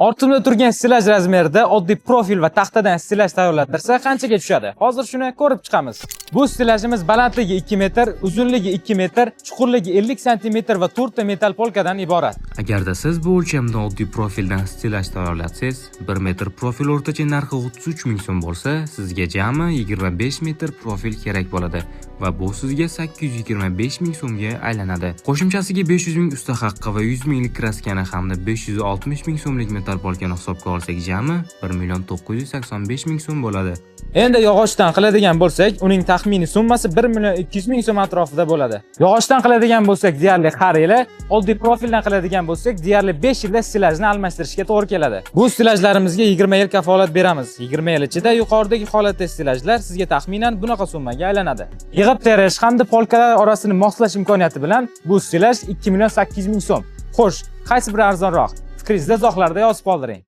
Ortimda turgan stilaj razmerida oddiy profil va taxtadan stilaj tayyorlatirsa qanchaga tushadi? Hozir shuni ko'rib chiqamiz. Bu stilajimiz balandligi 2 metr, uzunligi 2 metr, chuqurligi 50 sm va 4 ta metal polkadan iborat. Agarda siz bu o'lchamda oddiy profildan stilaj tayyorlatsangiz, 1 metr profil o'rtacha narxi 33 ming so'm bo'lsa, sizga jami 25 metr profil kerak bo'ladi va bu sizga 825 ming so'mga aylanadi. Qo'shimchasiga 500 ming usta haqqi va 100 minglik kraskani hamda 560 ming so'mlik metal polkani hisobga olsak, jami 1 985 ming so'm bo'ladi. Endi yog'ochdan qiladigan bo'lsak, uning taxminiy summasi 1 200 ming so'm atrofida bo'ladi. Yog'ochdan qiladigan bo'lsak, deyarli har yili, oddiy profildan qiladigan bo'lsak, deyarli 5 yilda stilajni almashtirishga to'g'ri keladi. Bu stilajlarimizga 20 yil kafolat beramiz. 20 yil ichida yuqoridagi holatda stilajlar sizga taxminan bunaqa summaga aylanadi. Yig'ib terish hamda polkalar orasini moslash imkoniyati bilan bu stilaj 2 800 ming so'm. Xo'sh, qaysi biri arzonroq? Fikringizda izohlarda yozib qoldiring.